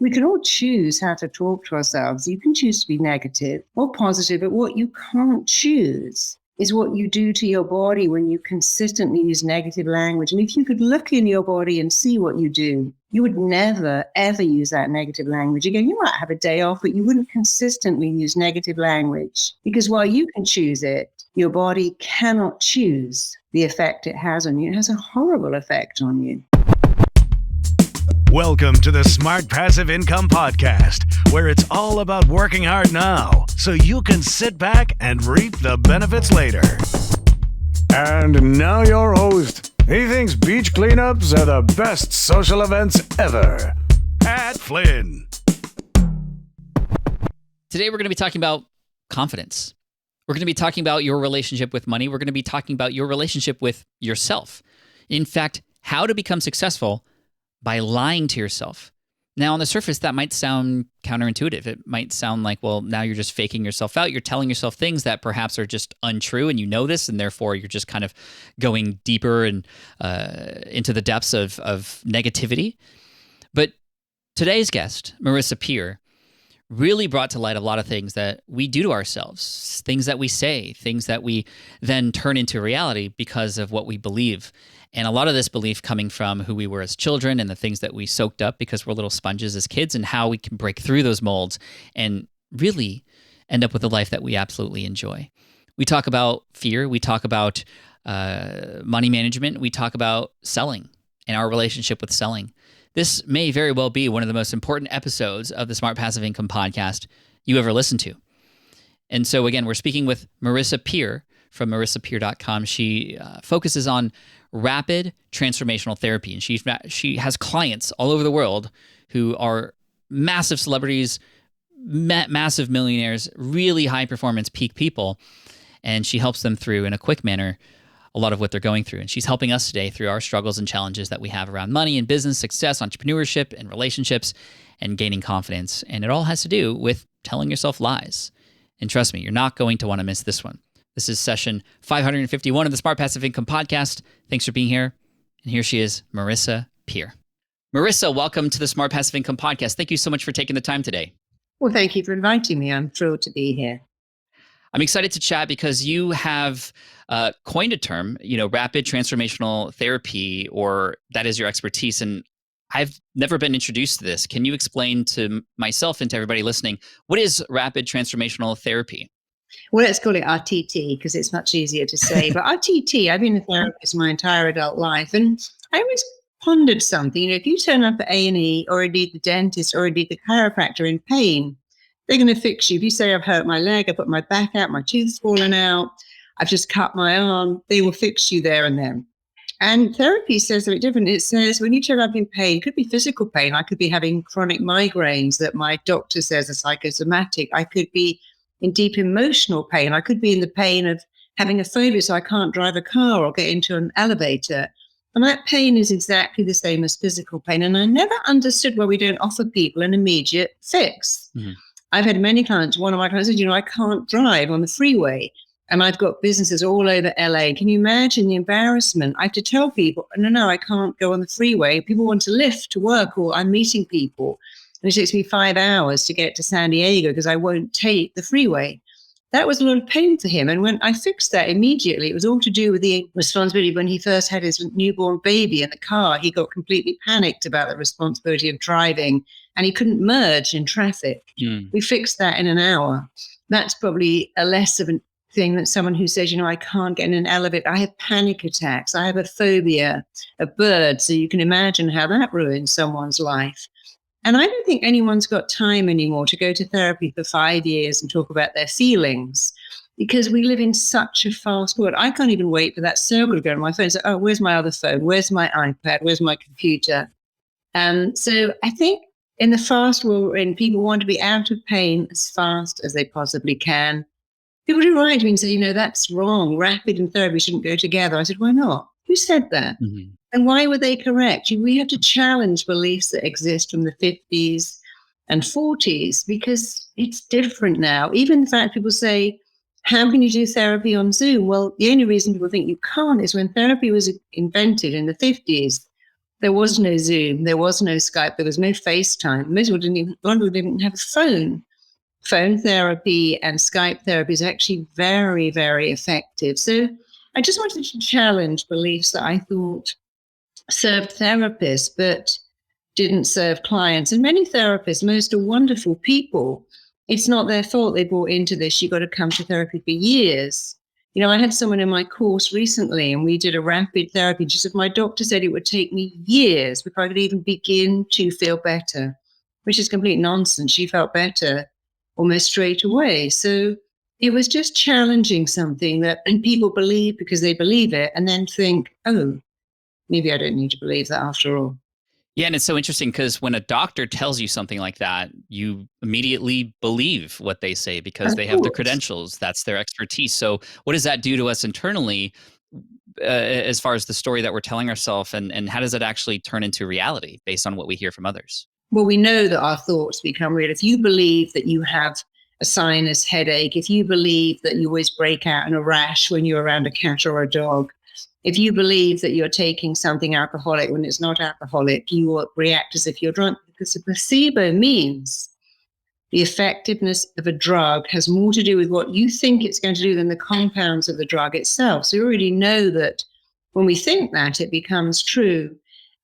We can all choose how to talk to ourselves. You can choose to be negative or positive, but what you can't choose is what you do to your body when you consistently use negative language. And if you could look in your body and see what you do, you would never, ever use that negative language again. You might have a day off, but you wouldn't consistently use negative language, because while you can choose it, your body cannot choose the effect it has on you. It has a horrible effect on you. Welcome to the Smart Passive Income Podcast, where it's all about working hard now so you can sit back and reap the benefits later. And now your host. He thinks beach cleanups are the best social events ever. Pat Flynn. Today we're going to be talking about confidence. We're going to be talking about your relationship with money. We're going to be talking about your relationship with yourself. In fact, how to become successful by lying to yourself. Now, on the surface, that might sound counterintuitive. It might sound like, well, now you're just faking yourself out. You're telling yourself things that perhaps are just untrue, and you know this, and therefore you're just kind of going deeper and into the depths of negativity. But today's guest, Marisa Peer, really brought to light a lot of things that we do to ourselves, things that we say, things that we then turn into reality because of what we believe. And a lot of this belief coming from who we were as children and the things that we soaked up because we're little sponges as kids, and how we can break through those molds and really end up with a life that we absolutely enjoy. We talk about fear. We talk about money management. We talk about selling and our relationship with selling. This may very well be one of the most important episodes of the Smart Passive Income Podcast you ever listened to. And so again, we're speaking with Marisa Peer from marisapeer.com. She focuses on rapid transformational therapy, and she has clients all over the world who are massive celebrities, massive millionaires, really high performance peak people, and she helps them through in a quick manner a lot of what they're going through. And she's helping us today through our struggles and challenges that we have around money and business success, entrepreneurship and relationships, and gaining confidence. And it all has to do with telling yourself lies. And trust me, you're not going to want to miss this one. This is session 551 of the Smart Passive Income Podcast. Thanks for being here. And here she is, Marisa Peer. Marisa, welcome to the Smart Passive Income Podcast. Thank you so much for taking the time today. Well, thank you for inviting me. I'm thrilled to be here. I'm excited to chat because you have coined a term, rapid transformational therapy, or that is your expertise. And I've never been introduced to this. Can you explain to myself and to everybody listening, what is rapid transformational therapy? Well, let's call it RTT because it's much easier to say. But RTT, I've been a therapist my entire adult life, and I always pondered something. If you turn up at A&E or indeed the dentist or indeed the chiropractor in pain, they're going to fix you. If you say, I've hurt my leg, I put my back out, my tooth's fallen out, I've just cut my arm, they will fix you there and then. And therapy says a bit different. It says when you turn up in pain, it could be physical pain. I could be having chronic migraines that my doctor says are psychosomatic. I could be in deep emotional pain. I could be in the pain of having a phobia, so I can't drive a car or get into an elevator. And that pain is exactly the same as physical pain. And I never understood why we don't offer people an immediate fix. Mm-hmm. I've had many clients. One of my clients said, I can't drive on the freeway. And I've got businesses all over LA. Can you imagine the embarrassment? I have to tell people, no, I can't go on the freeway. People want to lift to work, or I'm meeting people. And it takes me 5 hours to get to San Diego because I won't take the freeway. That was a lot of pain for him. And when I fixed that immediately, it was all to do with the responsibility. When he first had his newborn baby in the car, he got completely panicked about the responsibility of driving, and he couldn't merge in traffic. We fixed that in an hour. That's probably a less of a thing than someone who says, I can't get in an elevator. I have panic attacks. I have a phobia of birds. So you can imagine how that ruins someone's life. And I don't think anyone's got time anymore to go to therapy for 5 years and talk about their feelings, because we live in such a fast world. I can't even wait for that circle to go on my phone and say, where's my other phone? Where's my iPad? Where's my computer? So I think in the fast world we're in, people want to be out of pain as fast as they possibly can. People do write to me and say, that's wrong. Rapid and therapy shouldn't go together. I said, why not? Who said that? Mm-hmm. And why were they correct? We have to challenge beliefs that exist from the 50s and 40s because it's different now. Even the fact people say, how can you do therapy on Zoom? Well, the only reason people think you can't is when therapy was invented in the 50s, There was no Zoom, there was no Skype, there was no FaceTime. Most people a lot of people didn't have a phone. Phone therapy and Skype therapy is actually very, very effective. So I just wanted to challenge beliefs that I thought served therapists, but didn't serve clients. And many therapists, most are wonderful people. It's not their fault they bought into this. You've got to come to therapy for years. You know, I had someone in my course recently and we did a rapid therapy. Just as my doctor said, it would take me years before I could even begin to feel better, which is complete nonsense. She felt better almost straight away. So it was just challenging something that and people believe because they believe it and then think, oh, maybe I don't need to believe that after all. Yeah, and it's so interesting because when a doctor tells you something like that, you immediately believe what they say because they have the credentials. That's their expertise. So what does that do to us internally as far as the story that we're telling ourselves, and how does it actually turn into reality based on what we hear from others? Well, we know that our thoughts become real. If you believe that you have a sinus headache, if you believe that you always break out in a rash when you're around a cat or a dog, if you believe that you're taking something alcoholic when it's not alcoholic, you will react as if you're drunk, because the placebo means the effectiveness of a drug has more to do with what you think it's going to do than the compounds of the drug itself. So you already know that when we think that, it becomes true.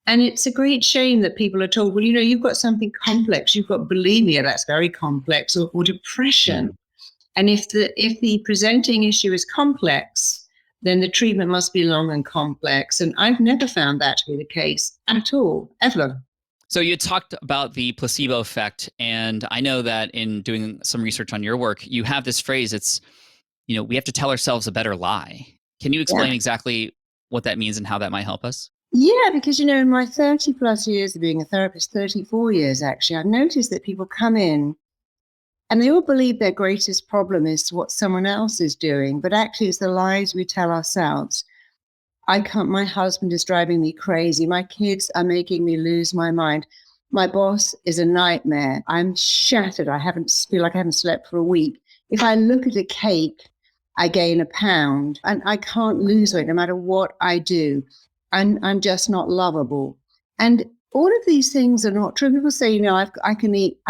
And it's a great shame that people are told, well, you know, you've got something complex. You've got bulimia, that's very complex, or depression. Mm. And if the presenting issue is complex, then the treatment must be long and complex. And I've never found that to be the case at all, ever. So you talked about the placebo effect, and I know that in doing some research on your work, you have this phrase, it's, you know, we have to tell ourselves a better lie. Can you explain exactly what that means and how that might help us? Yeah, because, you know, in my 30 plus years of being a therapist, 34 years actually, I've noticed that people come in and they all believe their greatest problem is what someone else is doing, but actually it's the lies we tell ourselves. I can't, my husband is driving me crazy. My kids are making me lose my mind. My boss is a nightmare. I'm shattered. Feel like I haven't slept for a week. If I look at a cake, I gain a pound and I can't lose weight no matter what I do. I'm just not lovable. And all of these things are not true. People say, you know, I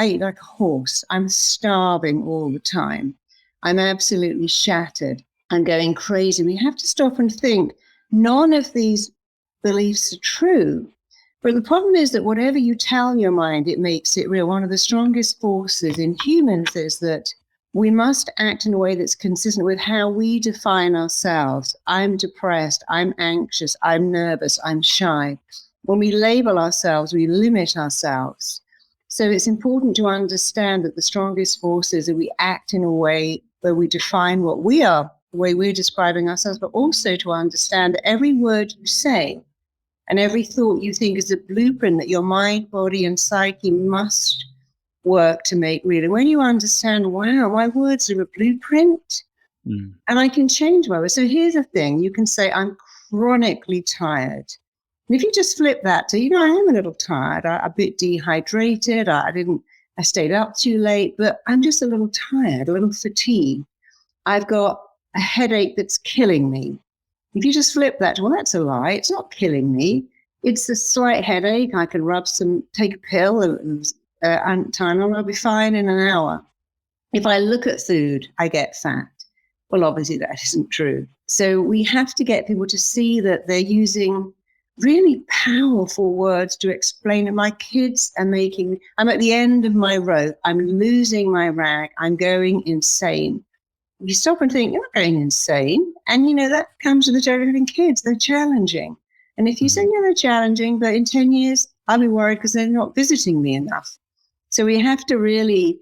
eat like a horse. I'm starving all the time. I'm absolutely shattered. I'm going crazy. We have to stop and think, none of these beliefs are true. But the problem is that whatever you tell your mind, it makes it real. One of the strongest forces in humans is that we must act in a way that's consistent with how we define ourselves. I'm depressed, I'm anxious, I'm nervous, I'm shy. When we label ourselves, we limit ourselves. So it's important to understand that the strongest force is that we act in a way where we define what we are, the way we're describing ourselves, but also to understand that every word you say and every thought you think is a blueprint that your mind, body, and psyche must work to make real. And when you understand, wow, my words are a blueprint and I can change my words. So here's the thing, you can say, I'm chronically tired. And if you just flip that to, you know, I am a little tired, I'm a bit dehydrated, I stayed up too late, but I'm just a little tired, a little fatigued. I've got a headache that's killing me. If you just flip that to, well, that's a lie, it's not killing me. It's a slight headache, I can take a pill and Tylenol, I'll be fine in an hour. If I look at food, I get fat. Well, obviously that isn't true. So we have to get people to see that they're using really powerful words to explain it. My kids are I'm at the end of my rope. I'm losing my rag. I'm going insane. You stop and think, you're not going insane. And, you know, that comes with the challenging kids. They're challenging. And if you say, yeah, they're challenging, but in 10 years, I'll be worried because they're not visiting me enough. So we have to really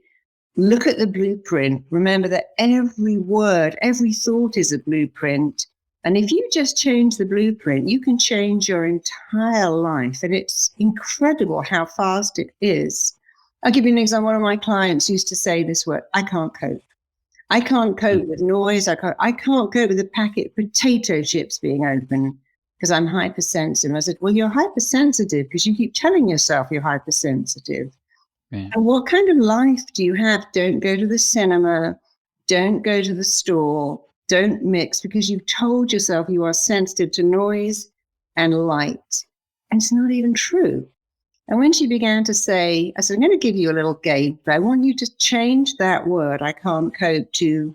look at the blueprint. Remember that every word, every thought is a blueprint. And if you just change the blueprint, you can change your entire life. And it's incredible how fast it is. I'll give you an example. One of my clients used to say this word, I can't cope. I can't cope with noise. I can't cope with a packet of potato chips being open because I'm hypersensitive. I said, well, you're hypersensitive because you keep telling yourself you're hypersensitive. Yeah. And what kind of life do you have? Don't go to the cinema. Don't go to the store. Don't mix because you've told yourself you are sensitive to noise and light. And it's not even true. And when she began to say, I said, I'm going to give you a little game, but I want you to change that word, I can't cope, to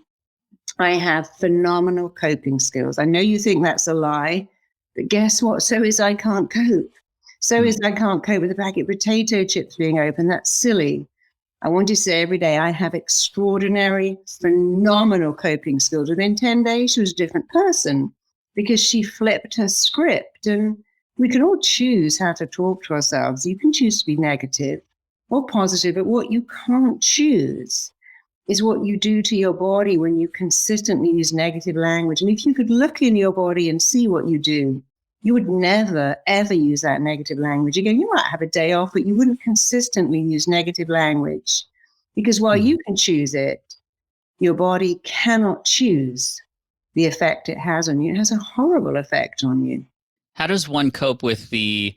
I have phenomenal coping skills. I know you think that's a lie, but guess what? So is I can't cope. So is I can't cope with a packet of potato chips being open. That's silly. I want you to say every day, I have extraordinary, phenomenal coping skills. Within 10 days, she was a different person because she flipped her script. And we can all choose how to talk to ourselves. You can choose to be negative or positive, but what you can't choose is what you do to your body when you consistently use negative language. And if you could look in your body and see what you do, you would never, ever use that negative language again. You might have a day off, but you wouldn't consistently use negative language because while you can choose it, your body cannot choose the effect it has on you. It has a horrible effect on you. How does one cope with the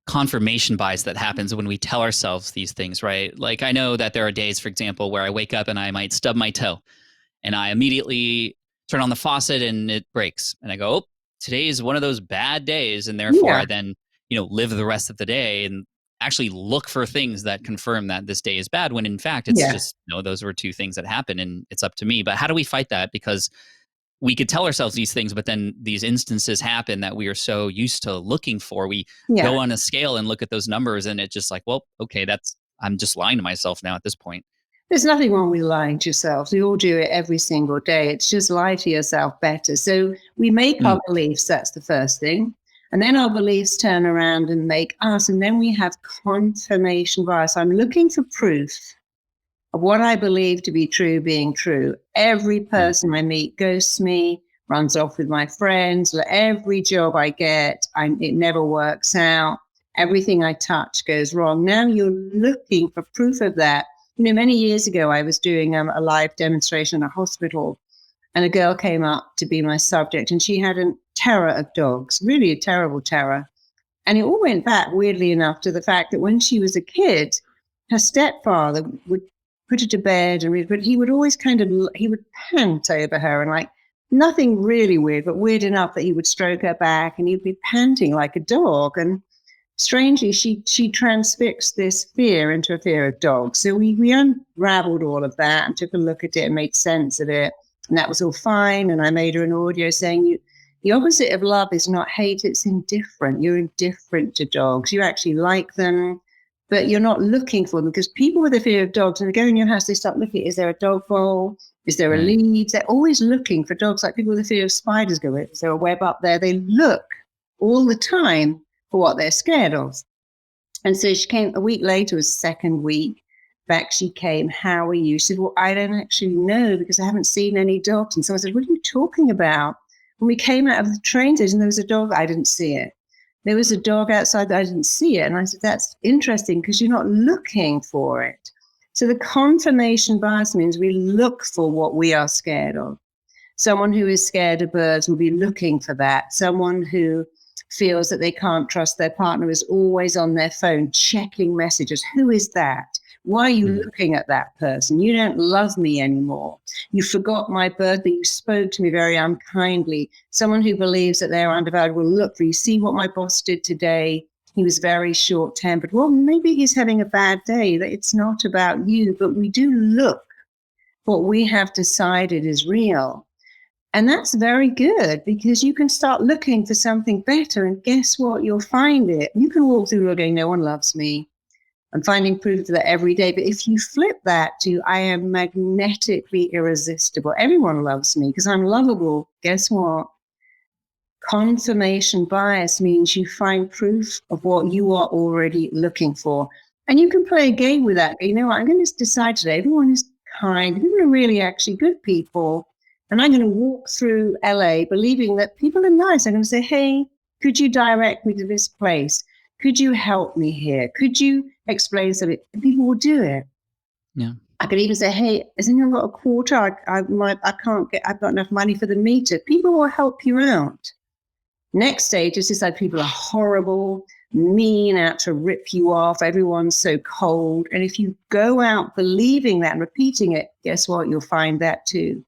confirmation bias that happens when we tell ourselves these things, right? Like I know that there are days, for example, where I wake up and I might stub my toe and I immediately turn on the faucet and it breaks. And I go, oh, today is one of those bad days. And therefore I then, live the rest of the day and actually look for things that confirm that this day is bad when in fact it's just, those were two things that happen and it's up to me. But how do we fight that? Because we could tell ourselves these things, but then these instances happen that we are so used to looking for. We go on a scale and look at those numbers and it's just like, well, okay, I'm just lying to myself now at this point. There's nothing wrong with lying to yourself. We all do it every single day. It's just lie to yourself better. So we make our beliefs. That's the first thing. And then our beliefs turn around and make us. And then we have confirmation bias. I'm looking for proof of what I believe to be true being true. Every person I meet ghosts me, runs off with my friends. Every job I get, it never works out. Everything I touch goes wrong. Now you're looking for proof of that. Many years ago, I was doing a live demonstration in a hospital, and a girl came up to be my subject, and she had a terror of dogs, really a terrible terror. And it all went back, weirdly enough, to the fact that when she was a kid, her stepfather would put her to bed, but he would always he would pant over her, and like nothing really weird, but weird enough that he would stroke her back, and he'd be panting like a dog. And strangely, she transfixed this fear into a fear of dogs. So we unraveled all of that and took a look at it and made sense of it. And that was all fine. And I made her an audio saying, the opposite of love is not hate, it's indifferent. You're indifferent to dogs. You actually like them, but you're not looking for them. Because people with a fear of dogs, when they go in your house, they start looking, is there a dog bowl? Is there a lead? They're always looking for dogs. Like people with a fear of spiders go, is there a web up there? They look all the time for what they're scared of. And so she came a week later, was second week. Back she came, how are you? She said, well, I don't actually know because I haven't seen any dogs. And so I said, what are you talking about? When we came out of the train station, there was a dog, I didn't see it. There was a dog outside, I didn't see it. And I said, that's interesting because you're not looking for it. So the confirmation bias means we look for what we are scared of. Someone who is scared of birds will be looking for that. Someone who feels that they can't trust their partner is always on their phone checking messages. Who is that? Why are you looking at that person? You don't love me anymore. You forgot my birthday. You spoke to me very unkindly. Someone who believes that they're undervalued will look for you. See what my boss did today. He was very short-tempered. Well, maybe he's having a bad day. It's not about you, but we do look what we have decided is real. And that's very good because you can start looking for something better. And guess what? You'll find it. You can walk through going, no one loves me. I'm finding proof of that every day. But if you flip that to, I am magnetically irresistible. Everyone loves me because I'm lovable. Guess what? Confirmation bias means you find proof of what you are already looking for. And you can play a game with that. You know what? I'm going to decide today. Everyone is kind. People are really actually good people. And I'm going to walk through LA believing that people are nice. I'm going to say, hey, could you direct me to this place? Could you help me here? Could you explain something? And people will do it. Yeah. I could even say, hey, has anyone got a quarter? I've got enough money for the meter. People will help you out. Next stage is decide people are horrible, mean, out to rip you off. Everyone's so cold. And if you go out believing that and repeating it, guess what? You'll find that too.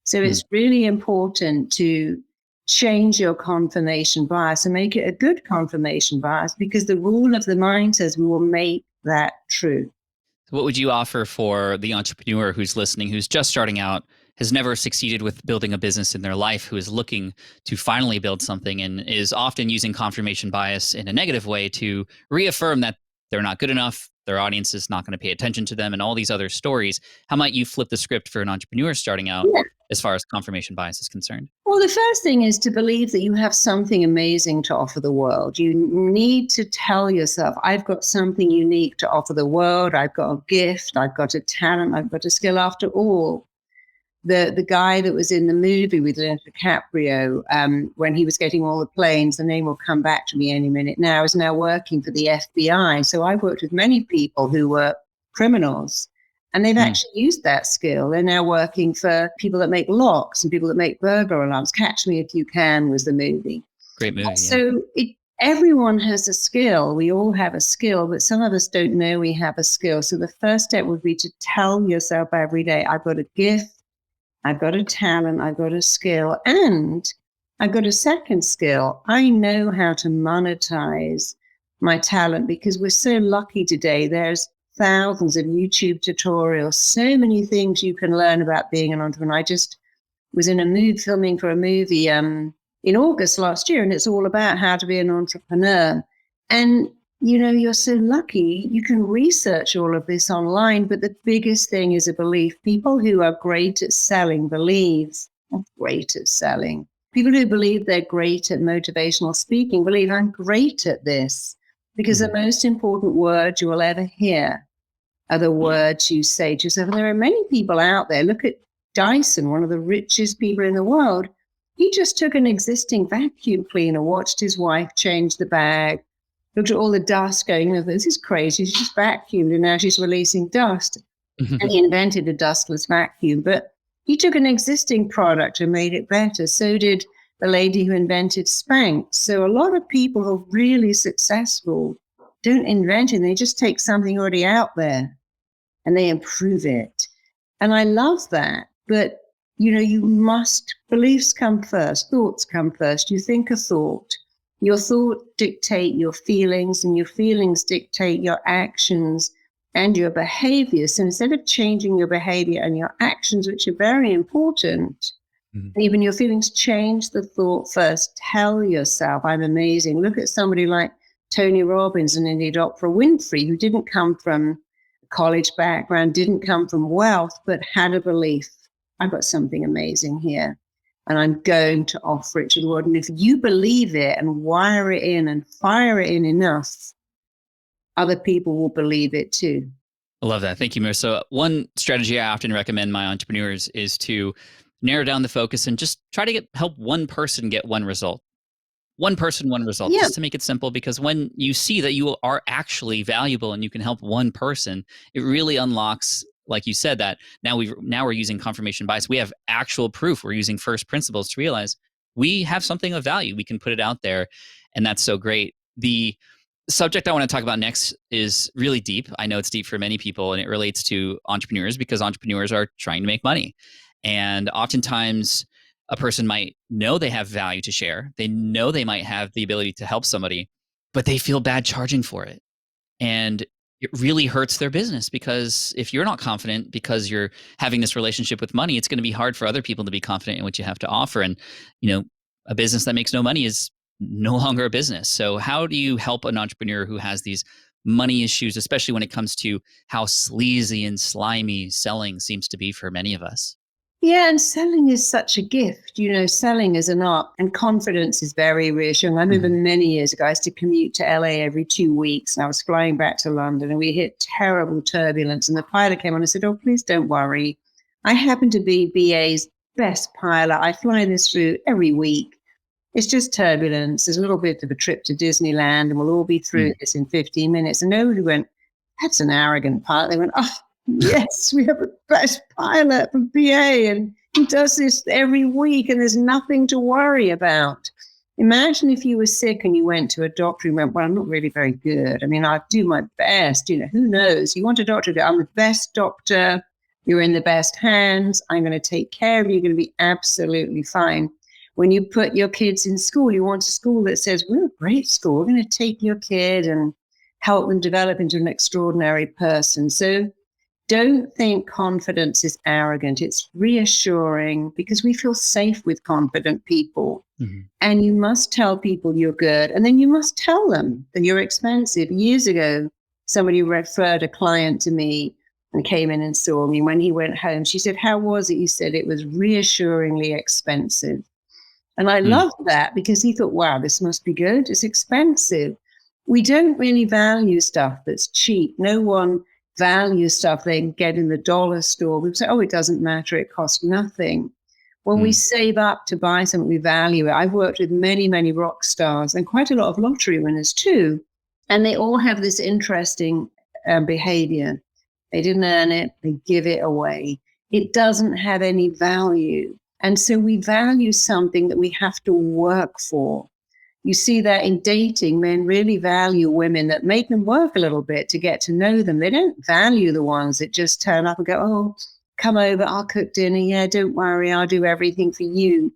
So it's really important to change your confirmation bias and make it a good confirmation bias, because the rule of the mind says we will make that true. What would you offer for the entrepreneur who's listening, who's just starting out, has never succeeded with building a business in their life, who is looking to finally build something and is often using confirmation bias in a negative way to reaffirm that they're not good enough, their audience is not going to pay attention to them, and all these other stories? How might you flip the script for an entrepreneur starting out as far as confirmation bias is concerned? Well, the first thing is to believe that you have something amazing to offer the world. You need to tell yourself, I've got something unique to offer the world. I've got a gift. I've got a talent. I've got a skill. After all, the guy that was in the movie with Leonardo DiCaprio, when he was getting all the planes, the name will come back to me any minute now, is now working for the FBI. So I've worked with many people who were criminals, and they've actually used that skill. They're now working for people that make locks and people that make burglar alarms. Catch Me If You Can was the movie. Great movie. So everyone has a skill. We all have a skill, but some of us don't know we have a skill. So the first step would be to tell yourself every day, I've got a gift, I've got a talent, I've got a skill, and I've got a second skill. I know how to monetize my talent, because we're so lucky today. There's thousands of YouTube tutorials, so many things you can learn about being an entrepreneur. I just was in a mood filming for a movie in August last year, and it's all about how to be an entrepreneur. And you're so lucky. You can research all of this online, but the biggest thing is a belief. People who are great at selling believe I'm great at selling. People who believe they're great at motivational speaking believe I'm great at this, because the most important words you will ever hear are the words you say to yourself. And there are many people out there. Look at Dyson, one of the richest people in the world. He just took an existing vacuum cleaner, watched his wife change the bag, looked at all the dust going, this is crazy. She's just vacuumed and now she's releasing dust. And he invented a dustless vacuum. But he took an existing product and made it better. So did the lady who invented Spanx. So a lot of people who are really successful don't invent it. They just take something already out there and they improve it. And I love that. But, beliefs come first, thoughts come first. You think a thought. Your thoughts dictate your feelings, and your feelings dictate your actions and your behavior. So instead of changing your behavior and your actions, which are very important, even your feelings, change the thought first. Tell yourself, I'm amazing. Look at somebody like Tony Robbins and indeed Oprah Winfrey, who didn't come from a college background, didn't come from wealth, but had a belief. I've got something amazing here, and I'm going to offer it to the world. And if you believe it and wire it in and fire it in enough, other people will believe it too. I love that. Thank you, Marisa. One strategy I often recommend my entrepreneurs is to narrow down the focus and just try to help one person get one result. One person, one result, just to make it simple, because when you see that you are actually valuable and you can help one person, it really unlocks, like you said, that now we're using confirmation bias. We have actual proof. We're using first principles to realize we have something of value. We can put it out there, and that's so great. The subject I want to talk about next is really deep. I know it's deep for many people, and it relates to entrepreneurs, because entrepreneurs are trying to make money. And oftentimes a person might know they have value to share. They know they might have the ability to help somebody, but they feel bad charging for it. And it really hurts their business, because if you're not confident because you're having this relationship with money, it's going to be hard for other people to be confident in what you have to offer. And, a business that makes no money is no longer a business. So how do you help an entrepreneur who has these money issues, especially when it comes to how sleazy and slimy selling seems to be for many of us? Yeah, and selling is such a gift. Selling is an art, and confidence is very reassuring. I remember many years ago, I used to commute to LA every 2 weeks, and I was flying back to London, and we hit terrible turbulence. And the pilot came on and said, "Oh, please don't worry. I happen to be BA's best pilot. I fly this route every week. It's just turbulence. There's a little bit of a trip to Disneyland, and we'll all be through this in 15 minutes. And nobody went, "That's an arrogant pilot." They went, "Oh, yes, we have a best pilot for BA, and he does this every week, and there's nothing to worry about." Imagine if you were sick and you went to a doctor and went, "Well, I'm not really very good. I mean, I do my best. Who knows?" You want a doctor to go, "I'm the best doctor. You're in the best hands. I'm going to take care of you. You're going to be absolutely fine." When you put your kids in school, you want a school that says, we're a great school. We're going to take your kid and help them develop into an extraordinary person. So don't think confidence is arrogant. It's reassuring because we feel safe with confident people. Mm-hmm. And you must tell people you're good. And then you must tell them that you're expensive. Years ago, somebody referred a client to me and came in and saw me. When he went home, she said, how was it? He said, it was reassuringly expensive. And I loved that because he thought, wow, this must be good. It's expensive. We don't really value stuff that's cheap. No one values stuff they can get in the dollar store. We say, oh, it doesn't matter. It costs nothing. When we save up to buy something, we value it. I've worked with many, many rock stars and quite a lot of lottery winners too. And they all have this interesting behavior. They didn't earn it. They give it away. It doesn't have any value. And so we value something that we have to work for. You see that in dating, men really value women that make them work a little bit to get to know them. They don't value the ones that just turn up and go, oh, come over, I'll cook dinner. Yeah, don't worry, I'll do everything for you.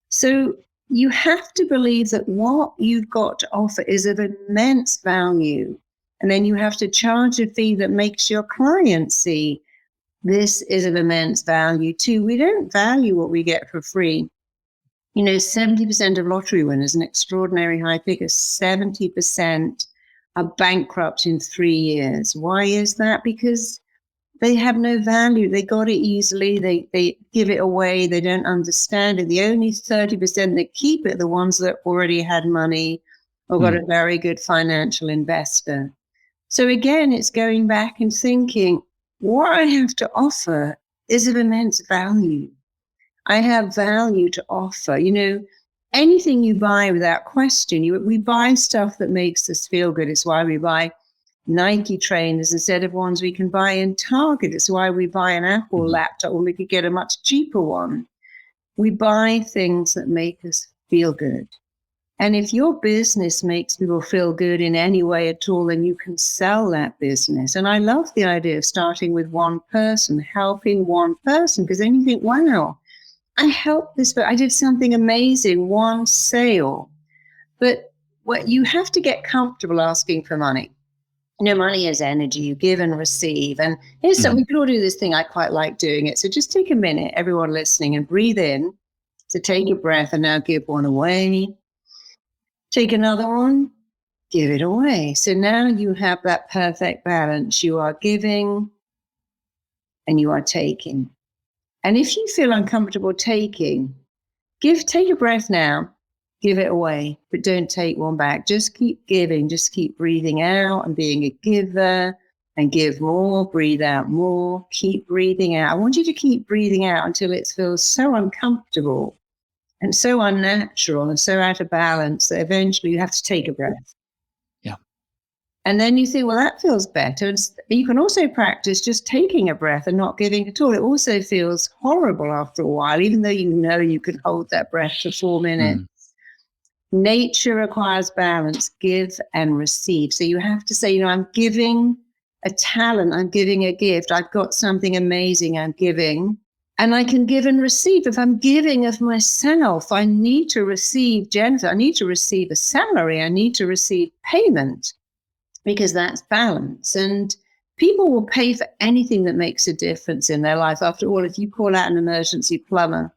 So you have to believe that what you've got to offer is of immense value. And then you have to charge a fee that makes your client see this is of immense value too. We don't value what we get for free. 70% of lottery winners, an extraordinary high figure, 70% are bankrupt in 3 years. Why is that? Because they have no value. They got it easily. They give it away. They don't understand it. The only 30% that keep it are the ones that already had money or got a very good financial investor. So again, it's going back and thinking, what I have to offer is of immense value. I have value to offer. Anything you buy without question, we buy stuff that makes us feel good. It's why we buy Nike trainers instead of ones we can buy in Target. It's why we buy an Apple laptop when we could get a much cheaper one. We buy things that make us feel good. And if your business makes people feel good in any way at all, then you can sell that business. And I love the idea of starting with one person, helping one person, because then you think, wow, I helped this, but I did something amazing, one sale. But what you have to get comfortable asking for money. Money is energy. You give and receive. And here's something, we can all do this thing. I quite like doing it. So just take a minute, everyone listening, and breathe in. So take a breath and now give one away. Take another one, give it away. So now you have that perfect balance. You are giving and you are taking. And if you feel uncomfortable taking, take a breath now, give it away, but don't take one back. Just keep giving, just keep breathing out and being a giver and give more, breathe out more, keep breathing out. I want you to keep breathing out until it feels so uncomfortable and so unnatural and so out of balance that eventually you have to take a breath. Yeah. And then you think, well, that feels better. And you can also practice just taking a breath and not giving at all. It also feels horrible after a while, even though you can hold that breath for 4 minutes. Nature requires balance, give and receive. So you have to say, I'm giving a talent, I'm giving a gift. I've got something amazing I'm giving. And I can give and receive. If I'm giving of myself, I need to receive, Jennifer, I need to receive a salary. I need to receive payment because that's balance. And people will pay for anything that makes a difference in their life. After all, if you call out an emergency plumber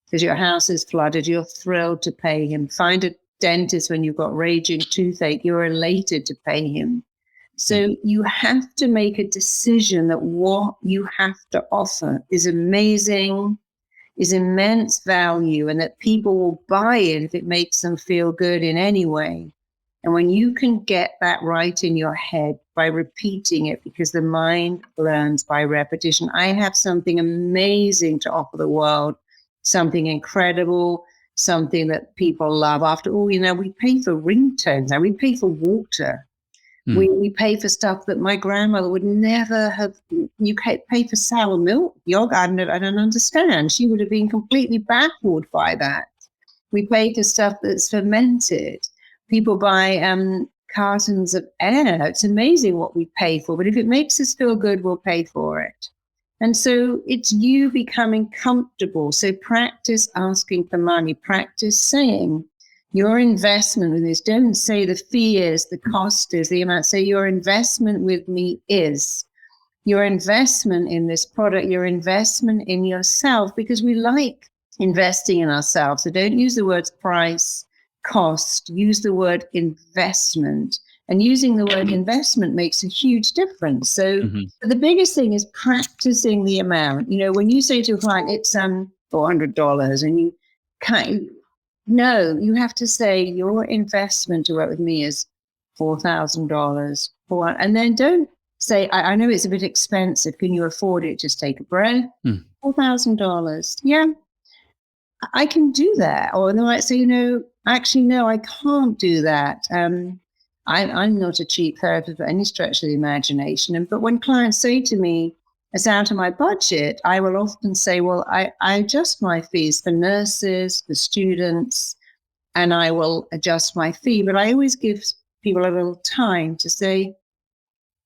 because your house is flooded, you're thrilled to pay him. Find a dentist when you've got raging toothache, you're elated to pay him. So you have to make a decision that what you have to offer is amazing, is immense value, and that people will buy it if it makes them feel good in any way. And when you can get that right in your head by repeating it, because the mind learns by repetition, I have something amazing to offer the world, something incredible, something that people love. After all, we pay for ringtones now, we pay for water. We pay for stuff that my grandmother would never have. You pay for sour milk, yogurt. I don't understand. She would have been completely baffled by that. We pay for stuff that's fermented. People buy cartons of air. It's amazing what we pay for. But if it makes us feel good, we'll pay for it. And so it's you becoming comfortable. So practice asking for money, practice saying your investment with this. Don't say the fee is, the cost is, the amount. Say your investment with me is. Your investment in this product, your investment in yourself, because we like investing in ourselves. So don't use the words price, cost, use the word investment. And using the word investment makes a huge difference. So the biggest thing is practicing the amount. You know, when you say to a client, it's $400, and you can't, no, you have to say your investment to work with me is $4,000. And then don't say, I know it's a bit expensive. Can you afford it? Just take a breath. $4,000. Yeah, I can do that. Or they might say, actually, no, I can't do that. I'm not a cheap therapist by any stretch of the imagination. But when clients say to me, it's out of my budget, I will often say, well, I adjust my fees for nurses, for students, and I will adjust my fee. But I always give people a little time to say,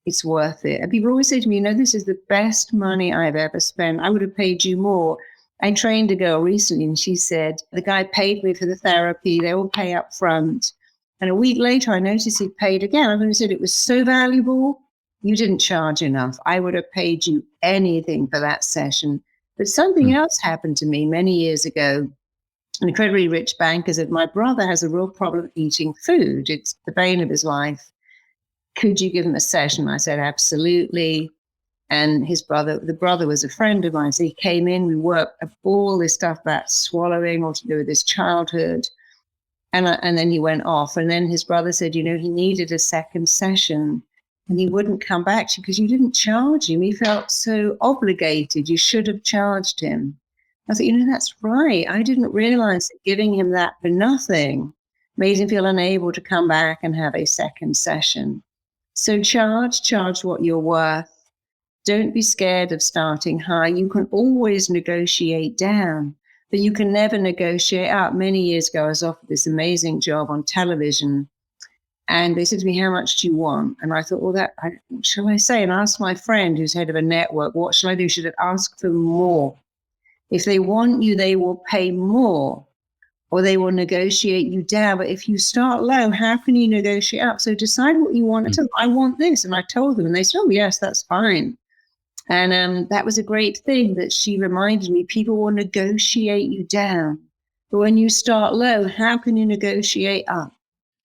it's worth it. And people always say to me, this is the best money I've ever spent. I would have paid you more. I trained a girl recently, and she said, the guy paid me for the therapy. They all pay up front. And a week later, I noticed he paid again. I said, it was so valuable. You didn't charge enough. I would have paid you anything for that session. But something else happened to me many years ago. An incredibly rich banker said, my brother has a real problem eating food. It's the bane of his life. Could you give him a session? I said, absolutely. And the brother was a friend of mine. So he came in, we worked all this stuff about swallowing, all to do with his childhood. And then he went off. And then his brother said, he needed a second session. And he wouldn't come back to you because you didn't charge him. He felt so obligated. You should have charged him. I thought, that's right. I didn't realize that giving him that for nothing made him feel unable to come back and have a second session. So charge what you're worth. Don't be scared of starting high. You can always negotiate down, but you can never negotiate up. Many years ago, I was offered this amazing job on television, and they said to me, how much do you want? And I thought, what shall I say? And I asked my friend who's head of a network, what shall I do? Should I ask for more? If they want you, they will pay more, or they will negotiate you down. But if you start low, how can you negotiate up? So decide what you want. I want this. And I told them, and they said, oh, yes, that's fine. And that was a great thing that she reminded me. People will negotiate you down. But when you start low, how can you negotiate up?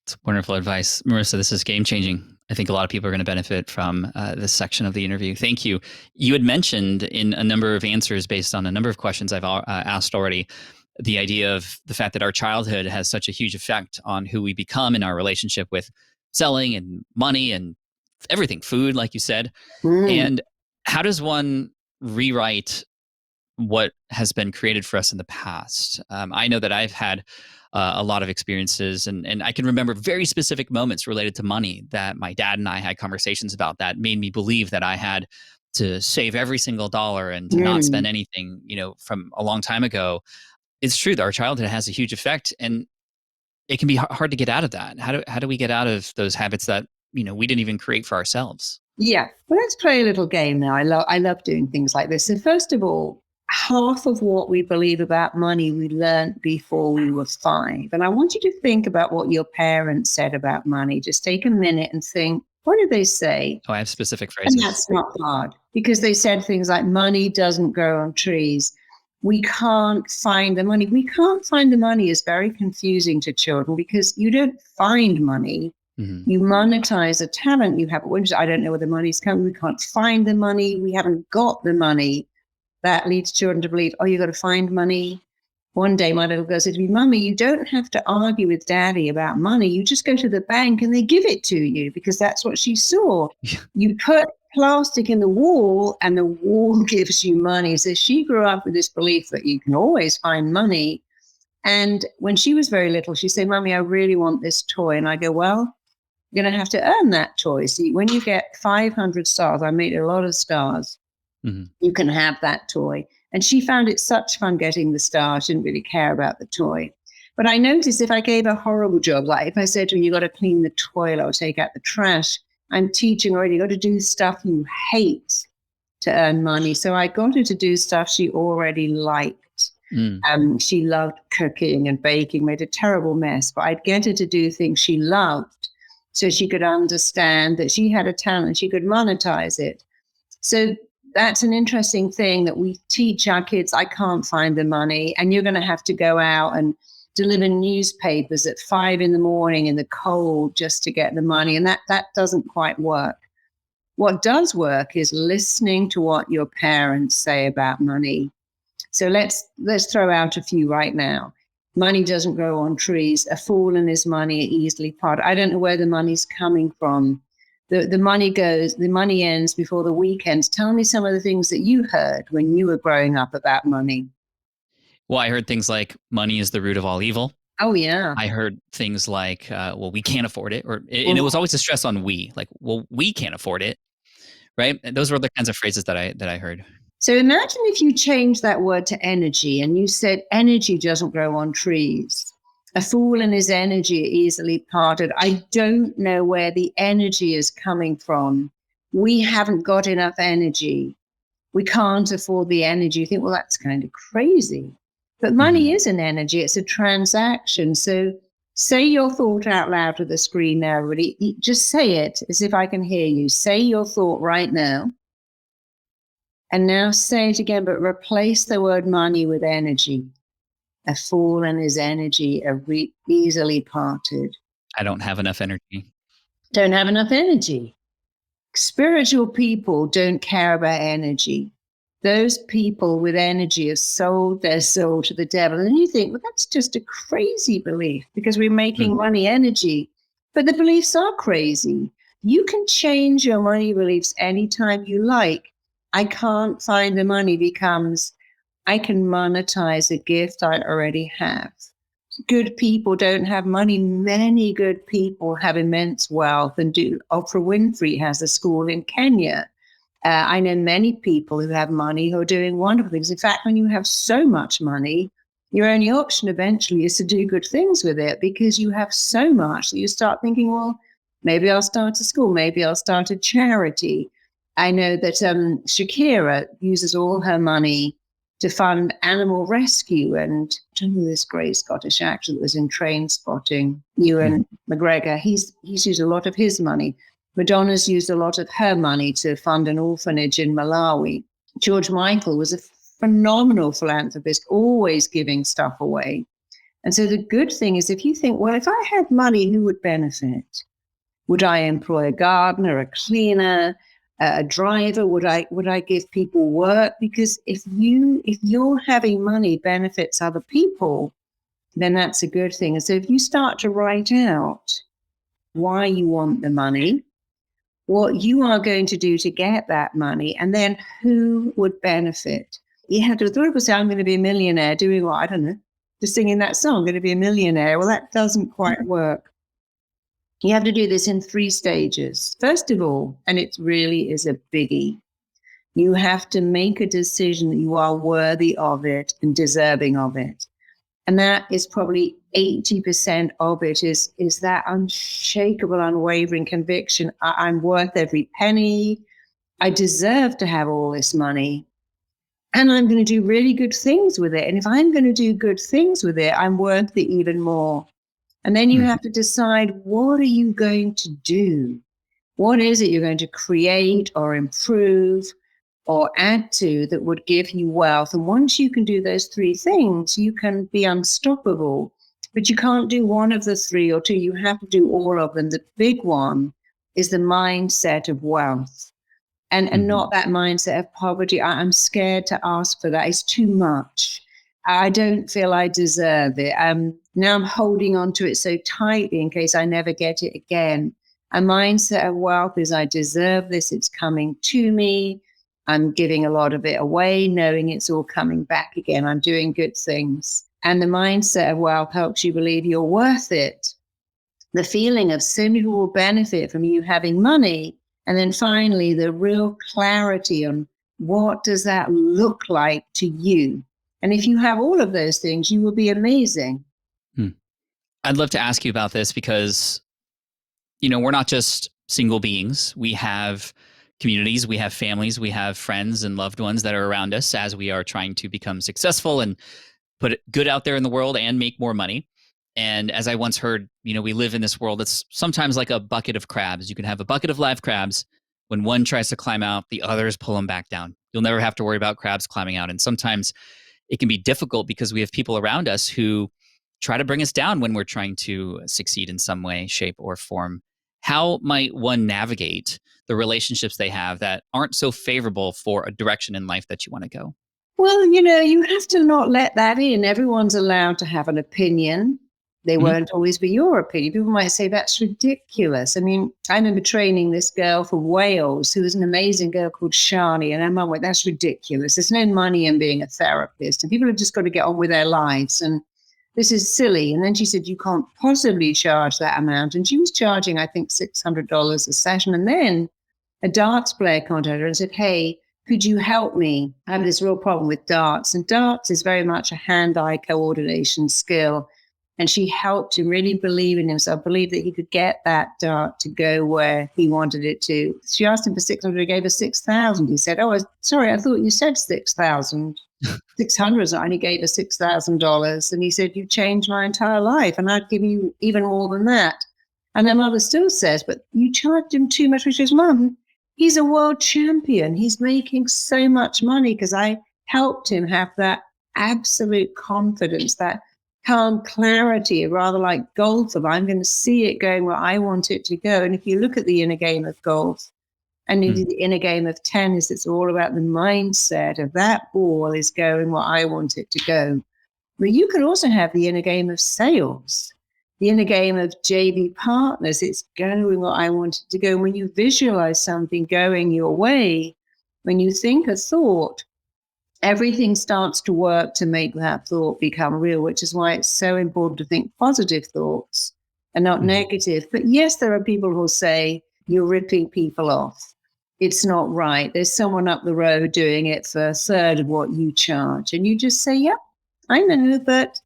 It's wonderful advice. Marisa, this is game-changing. I think a lot of people are going to benefit from this section of the interview. Thank you. You had mentioned in a number of answers based on a number of questions I've asked already, the idea of the fact that our childhood has such a huge effect on who we become in our relationship with selling and money and everything, food, like you said. And how does one rewrite what has been created for us in the past? I know that I've had a lot of experiences, and I can remember very specific moments related to money that my dad and I had conversations about that made me believe that I had to save every single dollar and to not spend anything, from a long time ago. It's true that our childhood has a huge effect, and it can be hard to get out of that. How do we get out of those habits that, we didn't even create for ourselves? Yeah. Well, let's play a little game now. I love doing things like this. So first of all, half of what we believe about money we learned before we were 5. And I want you to think about what your parents said about money. Just take a minute and think, what did they say? Oh, I have specific phrases. And that's not hard, because they said things like money doesn't grow on trees. We can't find the money. We can't find the money is very confusing to children, because you don't find money. You monetize a talent you have. I don't know where the money's coming. We can't find the money. We haven't got the money. That leads children to believe, you got to find money. One day, my little girl said to me, Mummy, you don't have to argue with Daddy about money. You just go to the bank and they give it to you, because that's what she saw. You put plastic in the wall and the wall gives you money. So she grew up with this belief that you can always find money. And when she was very little, she said, Mummy, I really want this toy. And I go, well, you're going to have to earn that toy. See, when you get 500 stars, I made a lot of stars, you can have that toy. And she found it such fun getting the star. She didn't really care about the toy. But I noticed if I gave a horrible job, like if I said to her, you got to clean the toilet or take out the trash, I'm teaching already, you got to do stuff you hate to earn money. So I got her to do stuff she already liked. She loved cooking and baking, made a terrible mess, but I'd get her to do things she loved so she could understand that she had a talent, she could monetize it. So that's an interesting thing that we teach our kids. I can't find the money, and you're going to have to go out and deliver newspapers at 5 a.m. in the cold just to get the money. And that doesn't quite work. What does work is listening to what your parents say about money. So let's throw out a few right now. Money doesn't grow on trees. A fool and his money are easily parted. I don't know where the money's coming from. The money ends before the weekends. Tell me some of the things that you heard when you were growing up about money. Well, I heard things like money is the root of all evil. Oh, yeah. I heard things like, well, we can't afford it. And it was always a stress on we, like, well, we can't afford it. Right. And those were the kinds of phrases that I heard. So imagine if you change that word to energy and you said energy doesn't grow on trees. A fool and his energy are easily parted. I don't know where the energy is coming from. We haven't got enough energy. We can't afford the energy. You think, well, that's kind of crazy. But money is an energy. It's a transaction. So say your thought out loud to the screen now, everybody. Just say it as if I can hear you. Say your thought right now. And now say it again, but replace the word money with energy. A fool and his energy are easily parted. I don't have enough energy. Don't have enough energy. Spiritual people don't care about energy. Those people with energy have sold their soul to the devil. And you think, well, that's just a crazy belief because we're making money energy. But the beliefs are crazy. You can change your money beliefs anytime you like. I can't find the money becomes, I can monetize a gift I already have. Good people don't have money. Many good people have immense wealth and do. Oprah Winfrey has a school in Kenya. I know many people who have money who are doing wonderful things. In fact, when you have so much money, your only option eventually is to do good things with it because you have so much that you start thinking, well, maybe I'll start a school. Maybe I'll start a charity. I know that Shakira uses all her money to fund animal rescue. And I don't know this great Scottish actor that was in Train Spotting, Ewan McGregor, he's used a lot of his money. Madonna's used a lot of her money to fund an orphanage in Malawi. George Michael was a phenomenal philanthropist, always giving stuff away. And so the good thing is if you think, well, if I had money, who would benefit? Would I employ a gardener, a cleaner, a driver? Would I give people work? Because if you're having money benefits other people, then that's a good thing. And so if you start to write out why you want the money, what you are going to do to get that money, and then who would benefit. You have to people say, I'm going to be a millionaire doing what? I don't know, just singing that song, I'm going to be a millionaire. Well, that doesn't quite work. You have to do this in 3 stages. First of all, and it really is a biggie, you have to make a decision that you are worthy of it and deserving of it. And that is probably 80% of it is that unshakable, unwavering conviction. I'm worth every penny. I deserve to have all this money. And I'm going to do really good things with it. And if I'm going to do good things with it, I'm worth it even more. And then you have to decide, what are you going to do? What is it you're going to create or improve or add to that would give you wealth? And once you can do those 3 things, you can be unstoppable. But you can't do one of the 3 or 2. You have to do all of them. The big one is the mindset of wealth and not that mindset of poverty. I'm scared to ask for that. It's too much. I don't feel I deserve it. Now I'm holding on to it so tightly in case I never get it again. A mindset of wealth is I deserve this. It's coming to me. I'm giving a lot of it away, knowing it's all coming back again. I'm doing good things. And the mindset of wealth helps you believe you're worth it. The feeling of so many people will benefit from you having money. And then finally, the real clarity on what does that look like to you? And if you have all of those things, you will be amazing. I'd love to ask you about this because, we're not just single beings. We have communities, we have families, we have friends and loved ones that are around us as we are trying to become successful and put it good out there in the world and make more money. And as I once heard, we live in this world that's sometimes like a bucket of crabs. You can have a bucket of live crabs. When one tries to climb out, the others pull them back down. You'll never have to worry about crabs climbing out. And sometimes it can be difficult because we have people around us who try to bring us down when we're trying to succeed in some way, shape, or form. How might one navigate the relationships they have that aren't so favorable for a direction in life that you want to go? Well, you have to not let that in. Everyone's allowed to have an opinion. They won't always be your opinion. People might say, that's ridiculous. I mean, I remember training this girl from Wales who was an amazing girl called Shani. And her mum went, that's ridiculous. There's no money in being a therapist. And people have just got to get on with their lives. And this is silly. And then she said, you can't possibly charge that amount. And she was charging, I think, $600 a session. And then a darts player contacted her and said, hey, could you help me? I have this real problem with darts. And darts is very much a hand-eye coordination skill. And she helped him really believe in himself, believe that he could get that dart to go where he wanted it to. She asked him for 600, he gave her 6,000. He said, oh, sorry, I thought you said 6,000. 600, I only gave her $6,000. And he said, you changed my entire life. And I'd give you even more than that. And her mother still says, but you charged him too much. Which is, Mum, he's a world champion. He's making so much money because I helped him have that absolute confidence, that calm clarity, rather like golf. I'm going to see it going where I want it to go. And if you look at the inner game of golf and the inner game of tennis, it's all about the mindset of that ball is going where I want it to go. But you can also have the inner game of sales, the inner game of JV partners. It's going where I want it to go. When you visualize something going your way, when you think a thought, everything starts to work to make that thought become real, which is why it's so important to think positive thoughts and not negative. But yes, there are people who say you're ripping people off. It's not right. There's someone up the road doing it for a third of what you charge. And you just say, yep, I know, but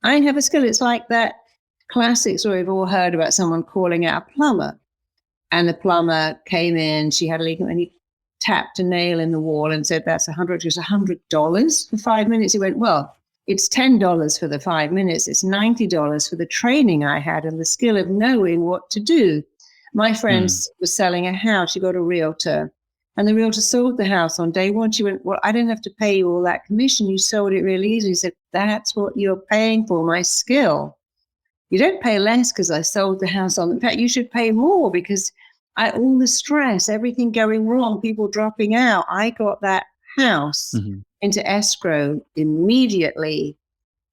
I have a skill. It's like that classic story we've all heard about someone calling out a plumber. And the plumber came in, she had a leak, and he tapped a nail in the wall and said, that's $100. It was $100 for 5 minutes. He went, well, it's $10 for the 5 minutes. It's $90 for the training I had and the skill of knowing what to do. My friend was selling a house. She got a realtor, and the realtor sold the house on day one. She went, well, I didn't have to pay you all that commission. You sold it really easy. He said, that's what you're paying for, my skill. You don't pay less because I sold the house on. In fact, you should pay more because all the stress, everything going wrong, people dropping out. I got that house into escrow immediately,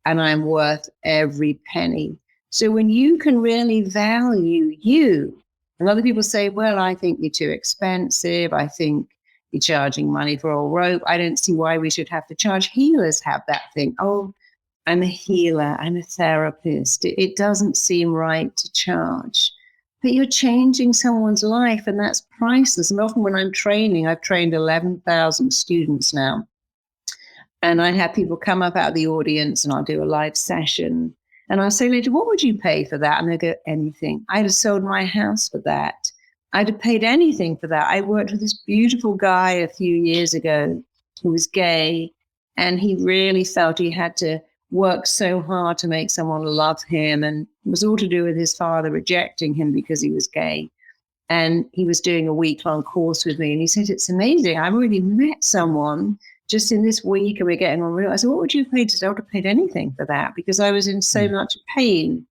and I'm worth every penny. So when you can really value you, and other people say, well, I think you're too expensive. I think you're charging money for a rope. I don't see why we should have to charge. Healers have that thing. Oh, I'm a healer. I'm a therapist. It doesn't seem right to charge. But you're changing someone's life, and that's priceless. And often when I'm training, I've trained 11,000 students now. And I have people come up out of the audience, and I'll do a live session. And I'll say later, what would you pay for that? And they go, anything. I'd have sold my house for that. I'd have paid anything for that. I worked with this beautiful guy a few years ago who was gay, and he really felt he had to work so hard to make someone love him, and it was all to do with his father rejecting him because he was gay. And he was doing a week-long course with me, and he said, it's amazing. I've already met someone just in this week, and we're getting on real. I said, what would you pay to say? I would have paid anything for that because I was in so much pain.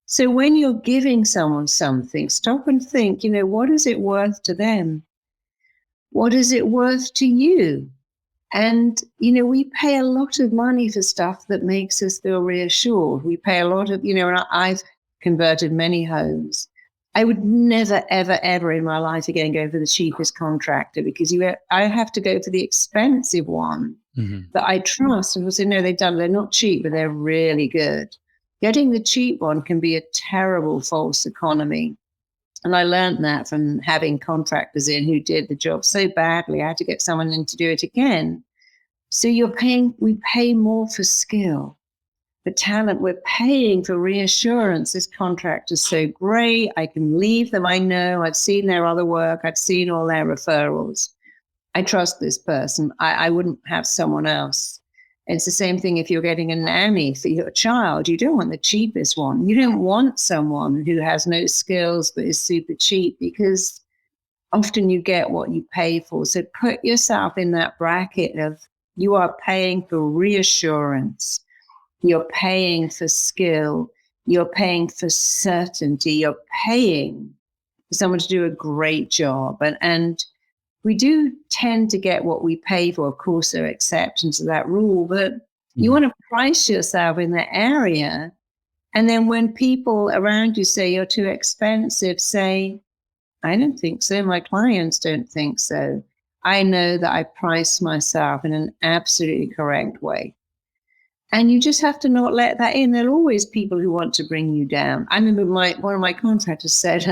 So when you're giving someone something, stop and think, what is it worth to them? What is it worth to you? And, we pay a lot of money for stuff that makes us feel reassured. We pay a lot of, and I've converted many homes. I would never, ever, ever in my life again go for the cheapest contractor because I have to go for the expensive one that I trust. And we'll say, no, they're not cheap, but they're really good. Getting the cheap one can be a terrible false economy. And I learned that from having contractors in who did the job so badly. I had to get someone in to do it again. So we pay more for skill. the talent, we're paying for reassurance. This contract is so great. I can leave them. I know I've seen their other work. I've seen all their referrals. I trust this person. I wouldn't have someone else. It's the same thing if you're getting a nanny for your child. You don't want the cheapest one. You don't want someone who has no skills but is super cheap, because often you get what you pay for. So put yourself in that bracket of, you are paying for reassurance. You're paying for skill. You're paying for certainty. You're paying for someone to do a great job. And we do tend to get what we pay for. Of course, there are exceptions to that rule, but you want to price yourself in that area. And then when people around you say you're too expensive, say, I don't think so. My clients don't think so. I know that I price myself in an absolutely correct way. And you just have to not let that in. There are always people who want to bring you down. I remember one of my contractors said,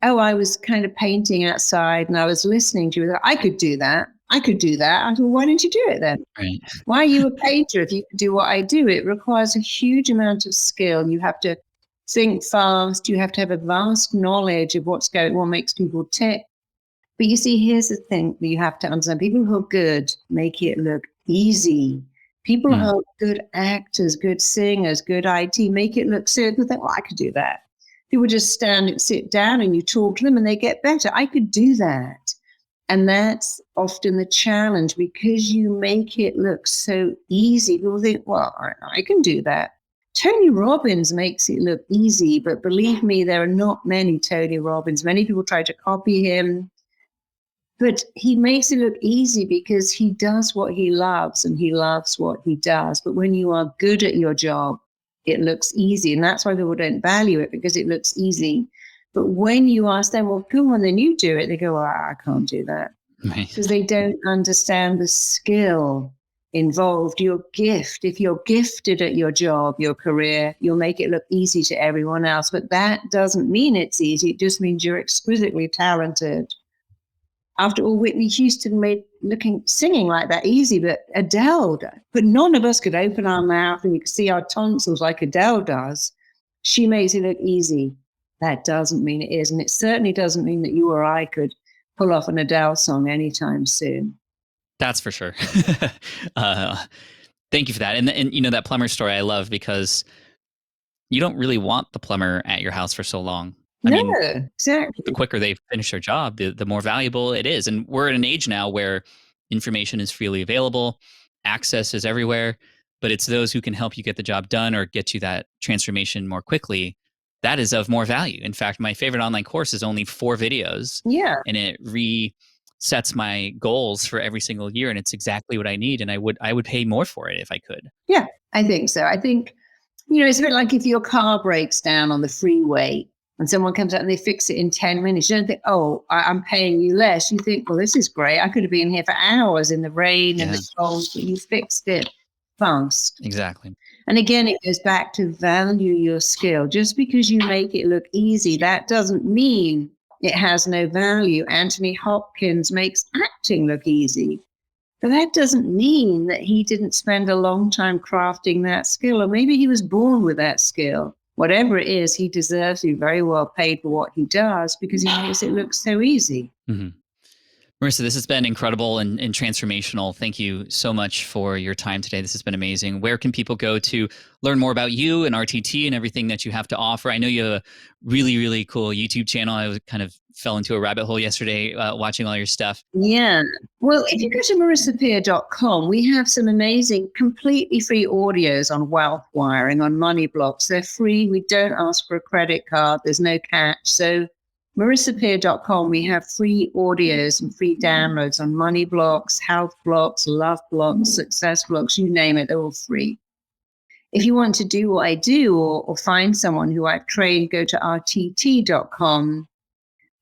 I was kind of painting outside and I was listening to you. I could do that. I could do that. I thought, why don't you do it then? Right. Why are you a painter if you could do what I do? It requires a huge amount of skill. You have to think fast. You have to have a vast knowledge of what makes people tick. But you see, here's the thing that you have to understand. People who are good make it look easy. People who are good actors, good singers, good IT, make it look so people think, I could do that. People just sit down and you talk to them and they get better. I could do that. And that's often the challenge, because you make it look so easy. People think, I can do that. Tony Robbins makes it look easy, but believe me, there are not many Tony Robbins. Many people try to copy him, but he makes it look easy because he does what he loves and he loves what he does. But when you are good at your job, it looks easy. And that's why people don't value it, because it looks easy. But when you ask them, well, come on, then you do it, they go, I can't do that. Because they don't understand the skill involved, your gift. If you're gifted at your job, your career, you'll make it look easy to everyone else. But that doesn't mean it's easy. It just means you're exquisitely talented. After all, Whitney Houston made singing like that easy, but Adele, but none of us could open our mouth and you could see our tonsils like Adele does. She makes it look easy. That doesn't mean it is. And it certainly doesn't mean that you or I could pull off an Adele song anytime soon. That's for sure. Thank you for that. And that plumber story I love, because you don't really want the plumber at your house for so long. I mean, exactly. The quicker they finish their job, the more valuable it is. And we're at an age now where information is freely available, access is everywhere, but it's those who can help you get the job done or get you that transformation more quickly that is of more value. In fact, my favorite online course is only 4 videos. Yeah. And it resets my goals for every single year. And it's exactly what I need. And I would pay more for it if I could. Yeah, I think so. I think, it's a bit like if your car breaks down on the freeway and someone comes out and they fix it in 10 minutes. You don't think, I'm paying you less. You think, well, this is great. I could have been here for hours in the rain and the cold, but you fixed it fast. Exactly. And again, it goes back to value your skill. Just because you make it look easy, that doesn't mean it has no value. Anthony Hopkins makes acting look easy. But that doesn't mean that he didn't spend a long time crafting that skill, or maybe he was born with that skill. Whatever it is, he deserves to be very well paid for what he does because he makes it look so easy. Mm-hmm. Marisa, this has been incredible and transformational. Thank you so much for your time today. This has been amazing. Where can people go to learn more about you and RTT and everything that you have to offer? I know you have a really, really cool YouTube channel. I kind of fell into a rabbit hole yesterday watching all your stuff. Yeah. Well, if you go to marisapeer.com, we have some amazing, completely free audios on wealth wiring, on money blocks. They're free. We don't ask for a credit card. There's no catch. So marisapeer.com, we have free audios and free downloads on money blocks, health blocks, love blocks, success blocks, you name it, they're all free. If you want to do what I do or find someone who I've trained, go to rtt.com.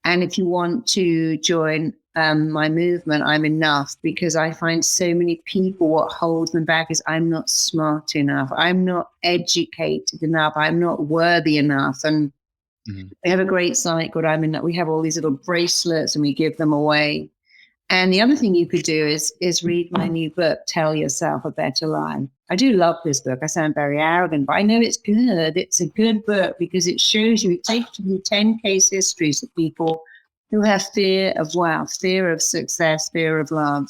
And if you want to join my movement, I'm enough, because I find so many people, what holds them back is I'm not smart enough. I'm not educated enough. I'm not worthy enough. And we have a great site called I'm Enough. We have all these little bracelets and we give them away. And the other thing you could do is read my new book, Tell Yourself a Better Life. I do love this book. I sound very arrogant, but I know it's good. It's a good book because it shows you, it takes you 10 case histories of people who have fear of wealth, fear of success, fear of love.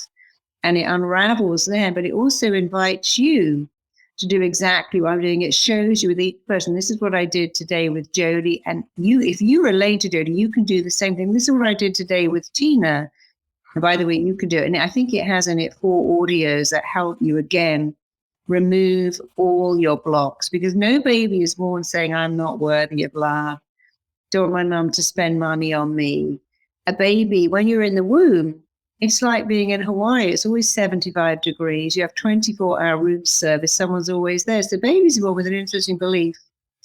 And it unravels them, but it also invites you to do exactly what I'm doing. It shows you with each person. This is what I did today with Jody. And you, if you relate to Jody, you can do the same thing. This is what I did today with Tina. And by the way, you can do it. And I think it has in it 4 audios that help you, again, remove all your blocks. Because no baby is born saying, I'm not worthy of love. Don't want my mum to spend money on me. A baby, when you're in the womb, it's like being in Hawaii. It's always 75 degrees. You have 24-hour room service. Someone's always there. So babies are born with an interesting belief.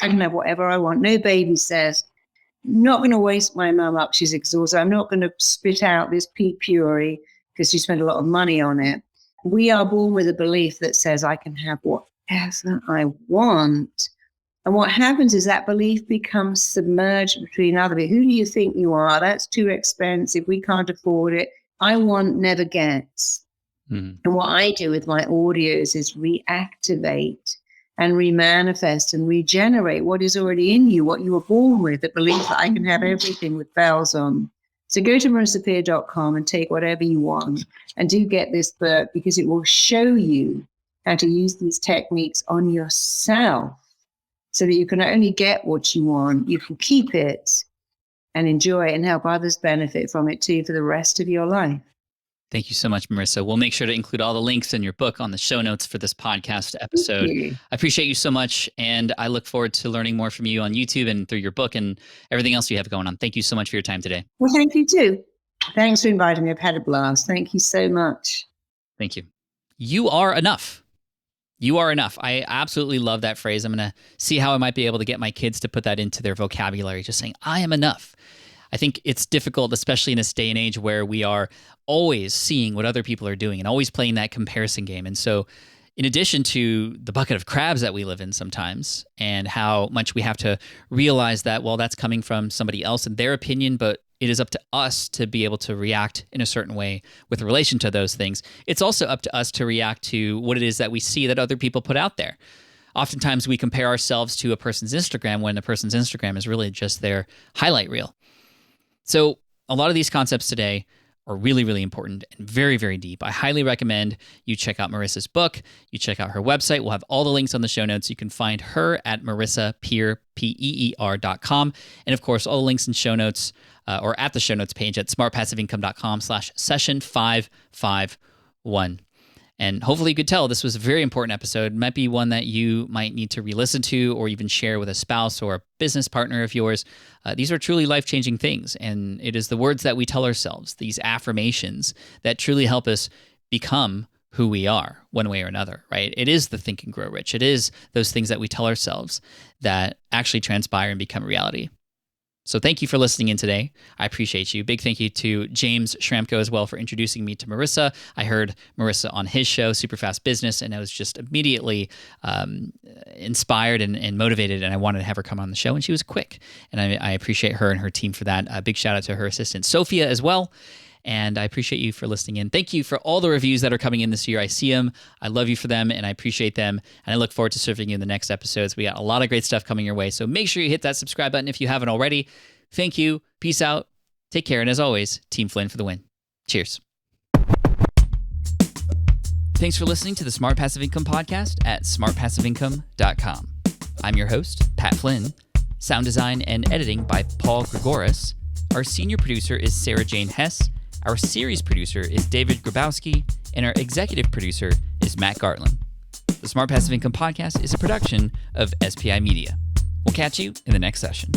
I can have whatever I want. No baby says, I'm not going to waste my mum up. She's exhausted. I'm not going to spit out this pea puree because she spent a lot of money on it. We are born with a belief that says I can have whatever I want. And what happens is that belief becomes submerged between other people. Who do you think you are? That's too expensive. We can't afford it. I want never gets. And what I do with my audios is reactivate and remanifest and regenerate what is already in you, what you were born with, the belief that I can have everything with bells on. So go to marisapeer.com and take whatever you want, and do get this book because it will show you how to use these techniques on yourself so that you can not only get what you want, you can keep it and enjoy it and help others benefit from it too for the rest of your life. Thank you so much, Marisa. We'll make sure to include all the links in your book on the show notes for this podcast episode. I appreciate you so much, and I look forward to learning more from you on YouTube and through your book and everything else you have going on. Thank you so much for your time today. Well, thank you too. Thanks for inviting me. I've had a blast. Thank you so much. Thank you. You are enough. You are enough. I absolutely love that phrase. I'm going to see how I might be able to get my kids to put that into their vocabulary, just saying, I am enough. I think it's difficult, especially in this day and age where we are always seeing what other people are doing and always playing that comparison game. And so in addition to the bucket of crabs that we live in sometimes and how much we have to realize that, well, that's coming from somebody else and their opinion, but it is up to us to be able to react in a certain way with relation to those things. It's also up to us to react to what it is that we see that other people put out there. Oftentimes we compare ourselves to a person's Instagram when a person's Instagram is really just their highlight reel. So a lot of these concepts today are really, really important and very, very deep. I highly recommend you check out Marisa's book. You check out her website. We'll have all the links on the show notes. You can find her at Marisa Peer, Peer.com. And of course, all the links and show notes or at the show notes page at smartpassiveincome.com/session551. And hopefully you could tell this was a very important episode. It might be one that you might need to re-listen to or even share with a spouse or a business partner of yours. These are truly life-changing things. And it is the words that we tell ourselves, these affirmations, that truly help us become who we are one way or another, right? It is the Think and Grow Rich. It is those things that we tell ourselves that actually transpire and become reality. So thank you for listening in today. I appreciate you. Big thank you to James Schramko as well for introducing me to Marisa. I heard Marisa on his show, Super Fast Business, and I was just immediately inspired and motivated, and I wanted to have her come on the show, and she was quick. And I appreciate her and her team for that. A big shout out to her assistant, Sophia, as well. And I appreciate you for listening in. Thank you for all the reviews that are coming in this year. I see them. I love you for them, and I appreciate them. And I look forward to serving you in the next episodes. We got a lot of great stuff coming your way. So make sure you hit that subscribe button if you haven't already. Thank you. Peace out. Take care. And as always, Team Flynn for the win. Cheers. Thanks for listening to the Smart Passive Income Podcast at smartpassiveincome.com. I'm your host, Pat Flynn. Sound design and editing by Paul Gregoris. Our senior producer is Sarah Jane Hess. Our series producer is David Grabowski, and our executive producer is Matt Gartland. The Smart Passive Income Podcast is a production of SPI Media. We'll catch you in the next session.